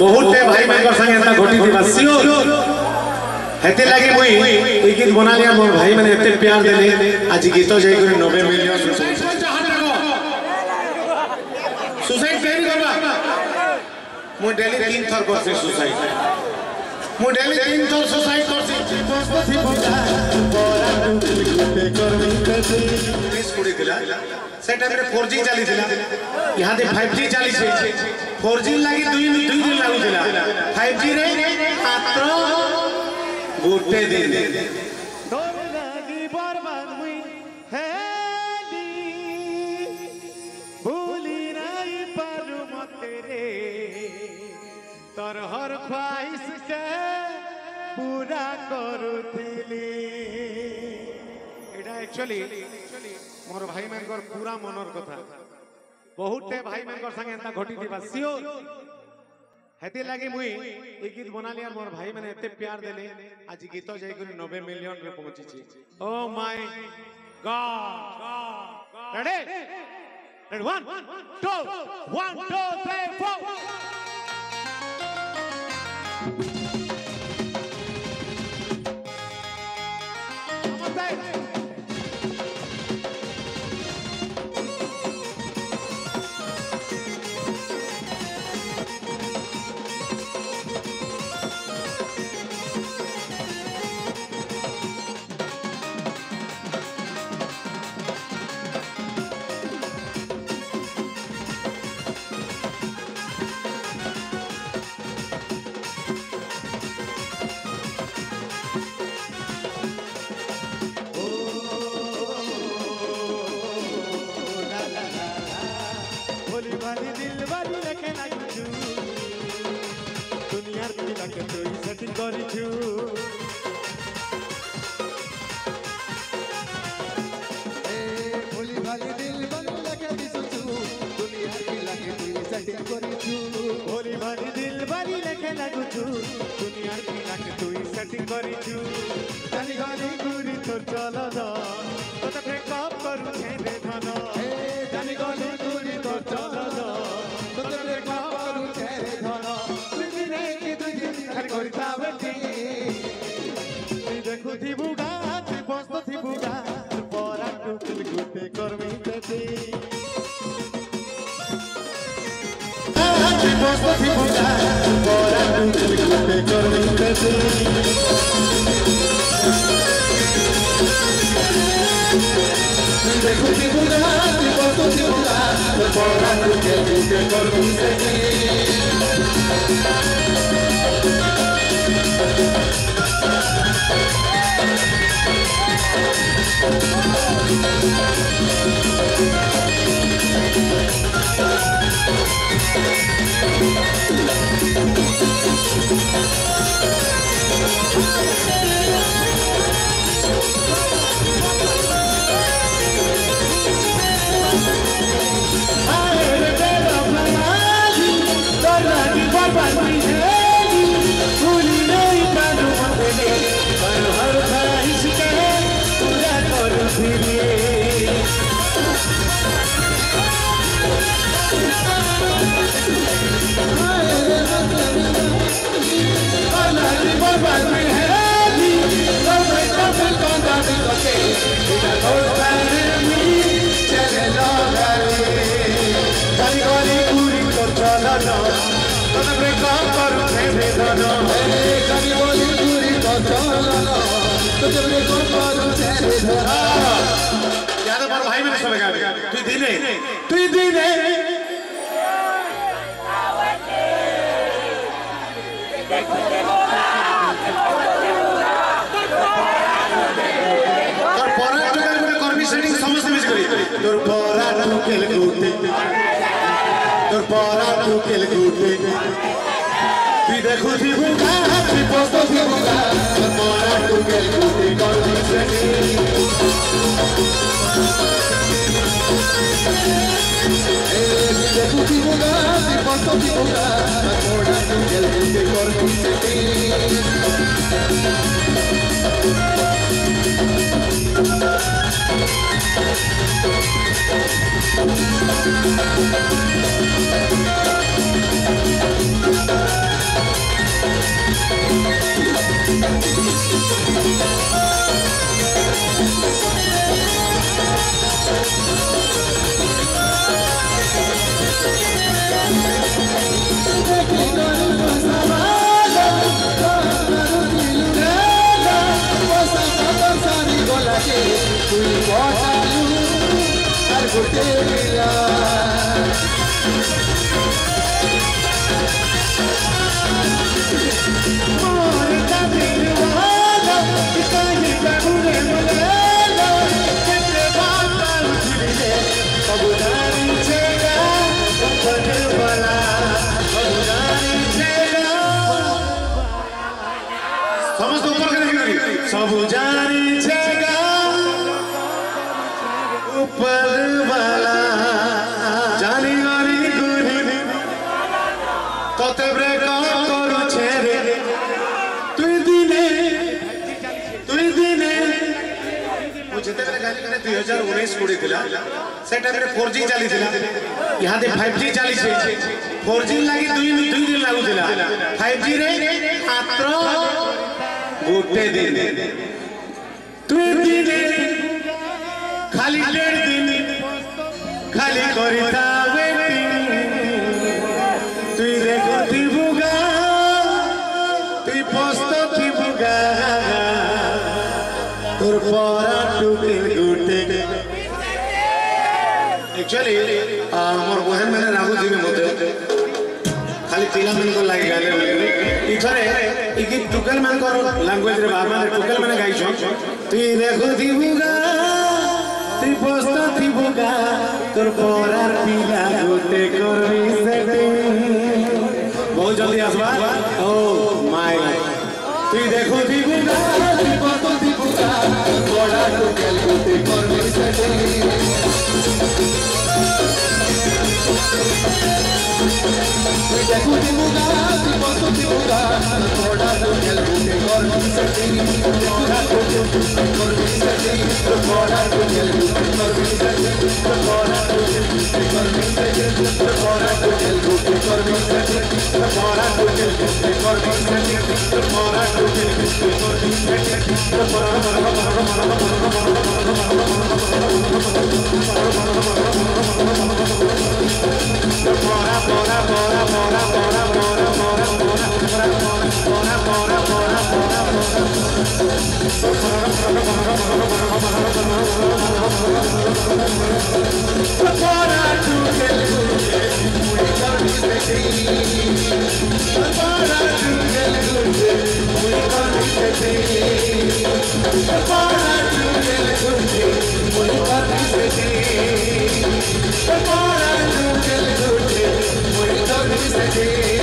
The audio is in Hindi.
बहुत टे भाई मैं संगे एता घटी थी बस सियोर हेते लागे मुई ई गीत बना लिया मोर भाई मैंने एते प्यार देले आज गीत जाई करे 90 मिलियन सुसाइड केनी करबा मु डेली 3 थर करसे सुसाइड मु डेली 3 थर सुसाइड करसी बस थी बोला बोरा टूटे करमी कसे प्लीज कुड़ी दिला से टाइम रे 4G चली थिला यहां दे 5G चली छे 4G लागि 2 दिन लागु थिला 5G रे मात्र गोटे दिन डोर लागी बर्बाद मुई हेली भूली नहीं पारू मते रे तोर हर ख्वाहिश के पूरा करूथिली एटा एक्चुअली मोर भाई मनकर पूरा मनर कथा बहुत टे भाई मनकर संगे एता घटी थी बस सियोर हेते लागे मुई ए गीत बना लिया मोर भाई मैंने एते प्यार देले आज गीत जाई करे 90 मिलियन रे पहुंची छी oh my God ready ready 1 2 1 2 3 4 वाली दिल वाली लेके लागू दुनियार दिला के तोई सेटिंग करी छु ए भोली वाली दिल वाली लेके दिसु छु दुनियार दिला के तोई सेटिंग करी छु भोली वाली दिल वाली लेके लागू छु दुनियार दिला के तोई सेटिंग करी छु ताली गाली गुरी तोर चला जा तो ते कब करू छे रे धन ए ताली गाली गुरी तोर चला थी बुगा बस्त थी बुगा परा टुकल गुटे करमी तेती बस्त थी बुगा परा टुकल गुटे करमी तेती देखो थी बुगा बस्त थी बुगा परा टुकल गुटे करमी तेती भाई मैंने सब तु दिने तोर परा टुकेल गुटे तुई देखु थी बुगा तुई बस्त थी बुगा तोर परा टुकेल गुटे करमी सेटी ए देखु थी बुगा तुई बस्त थी बुगा तोर परा टुकेल गुटे करमी सेटी सब जानी छेगा ऊपर वाला जानी गरी गुरी तोते ब्रेक करू छेरे तुई दिने मुझे तेरे गाड़ी में 2019 कोड़ी थिला से टाइम रे 4G चली थिला यहां दे 5G चली छे 4G लागी दुई दिन लागु थिला 5G रे मात्र गोटे दिन तुई दिने खाली 1.5 दिन खाली करिता वेटिंग तुई देखो थिबुगा तुई पोस्तो थिबुगा तोर परा टुके गुटे एक्चुअली मोर बहन मैंने राहु जी में मते खाली तिला मन को लागी गाले इथरे इकी टुकल मन को लैंग्वेज रे बार माने टुकल माने गाई छ तुई देखो थिबुगा तुई पोस्तो थिबुगा तोर परा पिला गुटे करबी सेटिंग बहुत जल्दी आसबा ओ माय तुई देखो थिबुगा तुई पोस्तो थिबुगा बड़ा टुकल गुटे करबी सेटिंग तुई देखो थिबुगा तुई पोस्तो थिबुगा बड़ा टुकल गुटे करबी सेटिंग बड़ा टुकल करबी सेटिंग बड़ा टुकल गुटे करबी सेटिंग बड़ा टुकल करबी सेटिंग बड़ा टुकल गुटे करबी सेटिंग बड़ा टुकल गुटे करबी सेटिंग बड़ा टुकल गुटे करबी Setting